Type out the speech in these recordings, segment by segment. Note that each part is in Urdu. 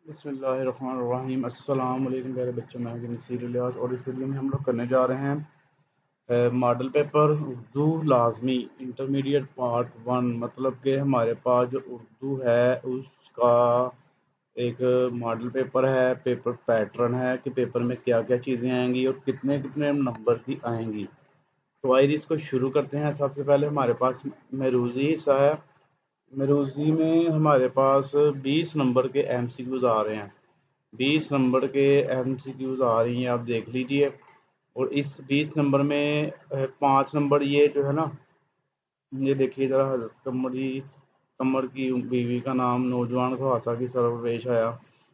بسم اللہ الرحمن الرحیم۔ السلام علیکم پیارے بچوں، میں ہوں نصیر الیاس اور اس ویڈیو میں ہم لوگ کرنے جا رہے ہیں ماڈل پیپر اردو لازمی انٹرمیڈیٹ پارٹ 1۔ مطلب کہ ہمارے پاس جو اردو ہے اس کا ایک ماڈل پیپر ہے، پیپر پیٹرن ہے کہ پیپر میں کیا کیا چیزیں آئیں گی اور کتنے کتنے نمبر کی آئیں گی۔ تو آئیے اس کو شروع کرتے ہیں۔ سب سے پہلے ہمارے پاس محروزی حصہ ہے۔ مروزی میں ہمارے پاس 20 نمبر کے ایم سی کیوز آ رہے ہیں، 20 نمبر کے ایم سی کیوز آ رہی ہیں، آپ دیکھ لیجئے۔ اور اس 20 نمبر میں 5 نمبر یہ جو ہے نا، یہ دیکھیے ذرا، حضرت قمر کی بیوی کا نام، نوجوان خواصہ کی سرور پیش آیا،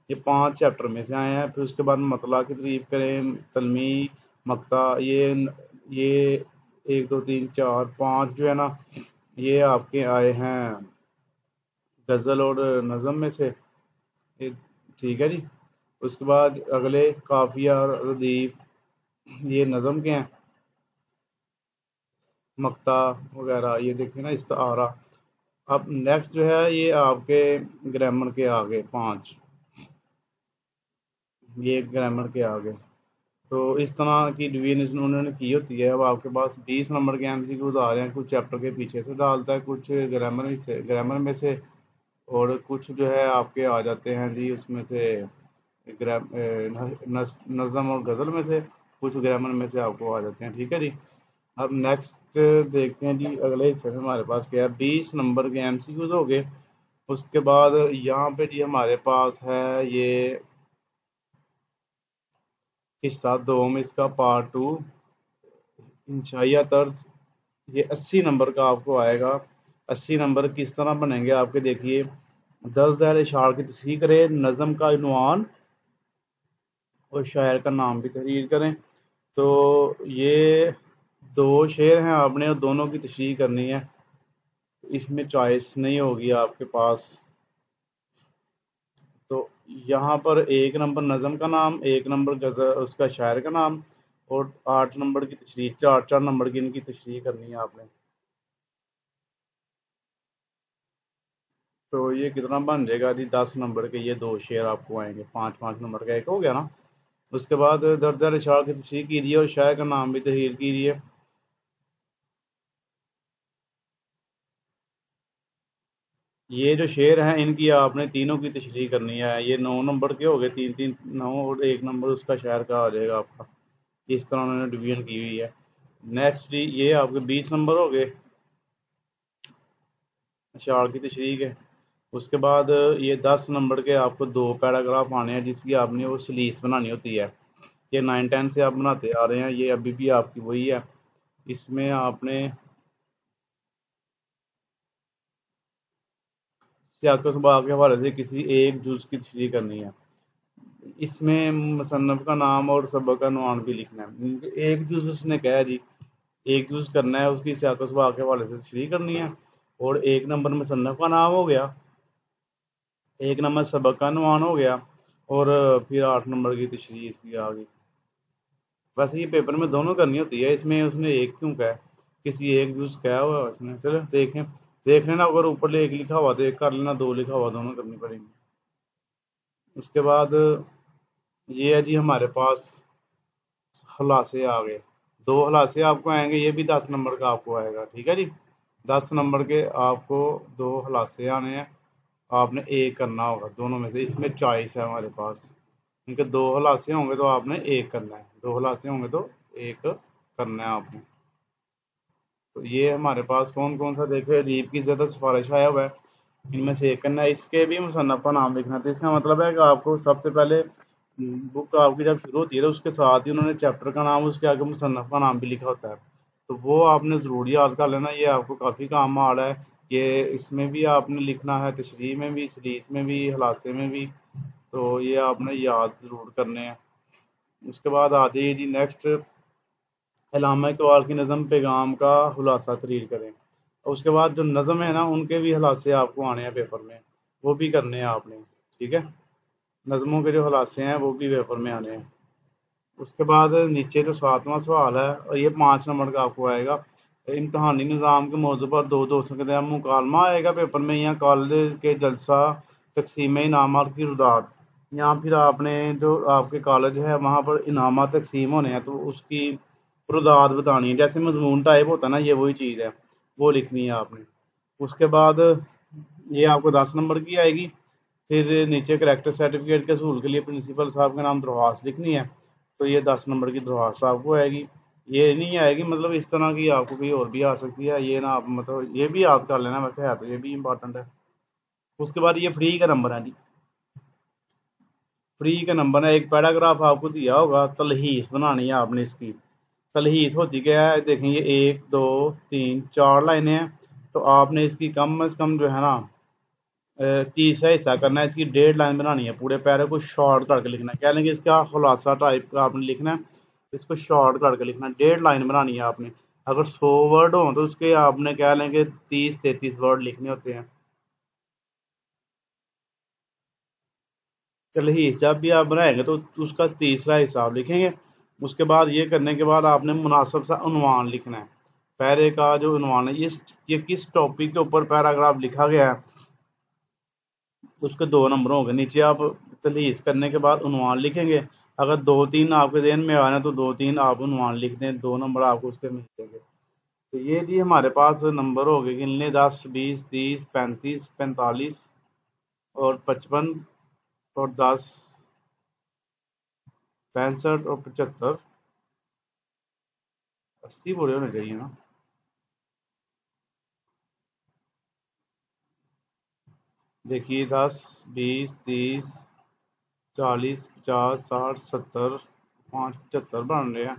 یہ 5 چیپٹر میں سے آئے ہیں۔ پھر اس کے بعد مطلع کی تعریف کریں، تلمیح، مقطع، یہ 1 2 3 4 5 جو ہے نا، یہ آپ کے آئے ہیں غزل اور نظم میں سے، ٹھیک ہے جی۔ اس کے بعد اگلے قافیہ، ردیف، یہ نظم کے ہیں، مقطع وغیرہ یہ دیکھیں نا، استعارہ۔ اب نیکسٹ جو ہے یہ آپ کے گرامر کے آگے 5، یہ گرامر کے آگے۔ تو اس طرح کی ڈویژن انہوں نے کی ہوتی ہے۔ اب آپ کے پاس 20 نمبر کے ایم سی کیوز آ رہے ہیں، کچھ چیپٹر کے پیچھے سے ڈالتا ہے، کچھ گرامر میں سے، اور کچھ جو ہے آپ کے آ جاتے ہیں جی اس میں سے نظم اور غزل میں سے، کچھ گرامر میں سے آپ کو آ جاتے ہیں، ٹھیک ہے جی۔ اب نیکسٹ دیکھتے ہیں جی، اگلے حصے میں ہمارے پاس کیا ہے، 20 نمبر کے ایم سی کیوز ہو گئے۔ اس کے بعد یہاں پہ جی ہمارے پاس ہے یہ حصہ دوم، اس کا پارٹ 2، انشائیہ طرز، یہ 80 نمبر کا آپ کو آئے گا۔ 80 نمبر کس طرح بنیں گے آپ کے، دیکھیے، 10 ذیل اشعار کی تشریح کریں، نظم کا عنوان اور شاعر کا نام بھی تحریر کریں۔ تو یہ 2 شعر ہیں، آپ نے دونوں کی تشریح کرنی ہے، اس میں چوائس نہیں ہوگی آپ کے پاس۔ تو یہاں پر 1 نمبر نظم کا نام، 1 نمبر غزل اس کا شاعر کا نام، اور 8 نمبر کی تشریح، 4 نمبر کی ان کی تشریح کرنی ہے آپ نے۔ تو یہ کتنا بن جائے گا جی، 10 نمبر کے یہ 2 شعر آپ کو آئیں گے، 5 نمبر کا ایک ہو گیا نا۔ اس کے بعد درج اشعار کی تشریح کیجیے اور شاعر کا نام بھی تحریر کیجیے۔ یہ جو شعر ہیں ان کی آپ نے تینوں کی تشریح کرنی ہے، یہ 9 نمبر کے ہو گئے، 3 3 9، اور 1 نمبر اس کا شاعر کا آ جائے گا آپ کا۔ اس طرح انہوں نے ڈویژن کی ہوئی ہے۔ نیکسٹ جی، یہ آپ کے 20 نمبر ہو گئے اشعار کی تشریح کے۔ اس کے بعد یہ 10 نمبر کے آپ کو 2 پیراگراف آنے ہیں، جس کی آپ نے وہ سلیس بنانی ہوتی ہے، یہ 9 10 سے آپ بناتے آ رہے ہیں، یہ ابھی بھی آپ کی وہی ہے۔ اس میں آپ نے سیاق و سباق کے حوالے سے کسی ایک جز کی تشریح کرنی ہے۔ اس میں مصنف کا نام اور سبق کا عنوان بھی لکھنا ہے۔ ایک جز اس نے کہا ہے جی، ایک جز کرنا ہے، اس کی سیاق و سباق کے حوالے سے تشریح کرنی ہے، اور 1 نمبر مصنف کا نام ہو گیا، 1 نمبر سبق کا عنوان ہو گیا، اور پھر 8 نمبر کی تشریح اس کی آ گئی۔ ویسے یہ پیپر میں دونوں کرنی ہوتی ہے، اس میں اس نے ایک کیوں کہا ہے، کسی ایک جز کہا ہوا اس نے۔ چلو دیکھ لینا، اگر اوپر ایک لکھا ہوا تو ایک کر لینا، 2 لکھا ہوا دونوں کرنی پڑیں گی۔ اس کے بعد یہ ہے جی ہمارے پاس خلاصے آ گئے، 2 خلاصے آپ کو آئیں گے، یہ بھی 10 نمبر کا آپ کو آئے گا، ٹھیک ہے جی۔ 10 نمبر کے آپ کو 2 خلاصے آنے ہیں، آپ نے ایک کرنا ہوگا دونوں میں سے، اس میں چوائس ہے ہمارے پاس، کیونکہ 2 خلاصے ہوں گے تو آپ نے ایک کرنا ہے، 2 خلاصے ہوں گے تو ایک کرنا ہے آپ نے۔ تو یہ ہمارے پاس کون کون سا، دیکھو، ادیب کی زیادہ سفارش آیا ہوا ہے، ان میں سے ایک کرنا ہے، اس کے بھی مصنف کا نام لکھنا ہے۔ تو اس کا مطلب ہے کہ آپ کو سب سے پہلے بک آپ کی جب شروع ہوتی ہے تو اس کے ساتھ ہی انہوں نے چیپٹر کا نام، اس کے آگے مصنف کا نام بھی لکھا ہوتا ہے، تو وہ آپ نے ضروری یاد کر لینا، یہ آپ کو کافی کام آ رہا ہے۔ یہ اس میں بھی آپ نے لکھنا ہے، تشریح میں بھی، سلیس میں بھی، خلاصے میں بھی، تو یہ آپ نے یاد ضرور کرنے ہیں۔ اس کے بعد آ جائیے جی نیکسٹ، علامہ اقبال کی نظم پیغام کا خلاصہ تحریر کریں، اور اس کے بعد جو نظم ہے نا ان کے بھی خلاصے آپ کو آنے ہیں پیپر میں، وہ بھی کرنے ہیں آپ نے، ٹھیک ہے، نظموں کے جو خلاصے ہیں وہ بھی پیپر میں آنے ہیں۔ اس کے بعد نیچے جو 7واں سوال ہے، اور یہ 5 نمبر کا آپ کو آئے گا، امتحانی نظام کے موضوع پر 2 دوستوں کے درمیان مکالمہ آئے گا پیپر میں، یا کالج کے جلسہ تقسیم انعامات کی رداد، یہاں پھر آپ نے جو آپ کے کالج ہے وہاں پر انعامات تقسیم ہونے ہیں، تو اس کی پرداد بتانی ہے، جیسے مضمون ٹائپ ہوتا ہے نا، یہ وہی چیز ہے، وہ لکھنی ہے آپ نے۔ اس کے بعد یہ آپ کو 10 نمبر کی آئے گی۔ پھر نیچے کریکٹر سرٹیفکیٹ کے حصول کے لیے پرنسپل صاحب کے نام درخواست لکھنی ہے، تو یہ 10 نمبر کی درخواست آپ کو آئے گی۔ یہ نہیں آئے گی، مطلب اس طرح کی آپ کو کوئی اور بھی آ سکتی ہے، یہ نا آپ مطلب یہ بھی یاد کر لینا، ویسے ہے تو یہ بھی امپورٹنٹ ہے۔ اس کے بعد یہ فری کا نمبر ہے جی، فری کا نمبر ہے۔ ایک پیراگراف آپ کو دیا ہوگا، تلخیص بنانی ہے آپ نے اس کی۔ تلخیص ہوتی کیا ہے، دیکھیں یہ 1 2 3 4 لائنیں ہیں، تو آپ نے اس کی کم از کم جو ہے نا تیسرا حصہ کرنا ہے، اس کی 1.5 لائن بنانی ہے، پورے پیرے کو شارٹ کر کے لکھنا ہے، کہہ لیں گے اس کا خلاصہ ٹائپ کا آپ نے لکھنا ہے، اس کو شارٹ کر کے لکھنا ہے، 1.5 لائن بنانی ہے آپ نے۔ اگر 100 ورڈ ہوں تو اس کے آپ نے کہہ لیں کہ 30 33 ورڈ لکھنے ہوتے ہیں۔ چلیے جب بھی آپ بنائیں گے تو اس کا تیسرا حصہ آپ لکھیں گے۔ اس کے بعد یہ کرنے کے بعد آپ نے مناسب سا عنوان لکھنا ہے، پیرے کا جو عنوان ہے، یہ کس ٹاپک کے اوپر پیراگراف لکھا گیا ہے، اس کے 2 نمبر ہوں گے۔ نیچے آپ تلخیص کرنے کے بعد عنوان لکھیں گے، اگر 2 3 آپ کے ذہن میں آنا تو 2 3 آپ عنوان لکھ دیں، 2 نمبر آپ کو اس کے مل جائیں گے۔ تو یہ جی ہمارے پاس نمبر ہو گئے، گن لیں 10 20 30 35 45 اور 55 اور 10 65 اور 75 80 پورے ہونے چاہیے نا۔ دیکھیے 10 20 30 40 50 60 70 5 75 بن رہے ہیں۔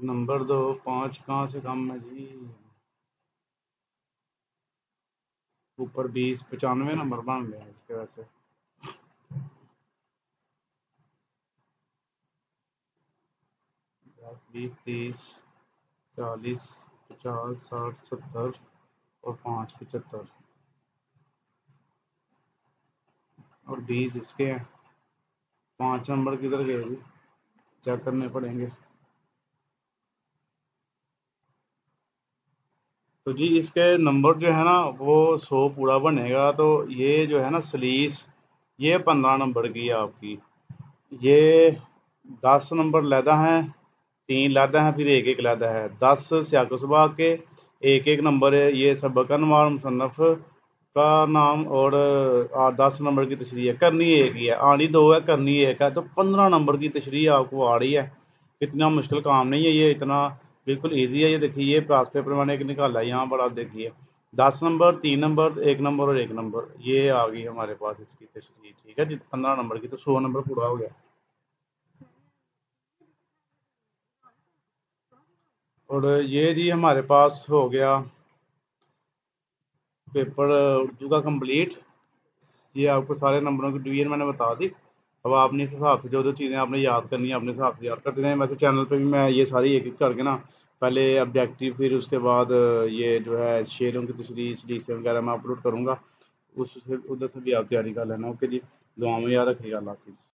نمبر 2 5 کہاں سے کم ہے جی، اوپر 20 95 نمبر بن رہے ہیں اس کے ویسے۔ 10 20 30 40 50 60 70 اور 5 75 اور 20 اس کے ہیں۔ 5 نمبر کدھر گئے جی، چیک کرنے پڑیں گے۔ تو جی اس کے نمبر جو ہے نا وہ 100 پورا بنے گا، تو یہ جو ہے نا سلیس یہ 15 نمبر کی ہے آپ کی۔ یہ 10 نمبر علیحدہ ہیں، 3 علیحدہ ہیں، پھر ایک ایک علیحدہ ہے، 10 سیاق و سباق کے، ایک ایک نمبر ہے، یہ سبق انوار مصنف کا نام، اور 10 نمبر کی تشریح ہے، کرنی ایک ہی ہے، آنی 2 ہے، کرنی ایک ہے، تو 15 نمبر کی تشریح آپ کو آ رہی ہے۔ اتنا مشکل کام نہیں ہے یہ، اتنا بالکل ایزی ہے۔ یہ دیکھیے یہ پاس پیپر میں نے ایک نکالا ہے یہاں پر، آپ دیکھیے 10 نمبر 3 نمبر 1 نمبر اور 1 نمبر، یہ آ گئی ہمارے پاس اس کی تشریح، ٹھیک ہے جی، 15 نمبر کی، تو 100 نمبر پورا ہو گیا۔ اور یہ جی ہمارے پاس ہو گیا پیپر اردو کا کمپلیٹ۔ یہ آپ کو سارے نمبروں کی ڈویژن میں نے بتا دی، اب آپ نے اس حساب سے جو جو چیزیں آپ نے یاد کرنی ہے اپنے حساب سے یاد کرتے رہیں۔ ویسے چینل پہ بھی میں یہ ساری ایک ایک کر کے نا، پہلے آبجیکٹیو، پھر اس کے بعد یہ جو ہے شعروں کی تشریح حدیثیں وغیرہ میں اپلوڈ کروں گا، اس سے ادھر سے بھی آپ تیاری کر لینا۔ اوکے جی، دعا میں یاد رکھیے گا، اللہ حافظ۔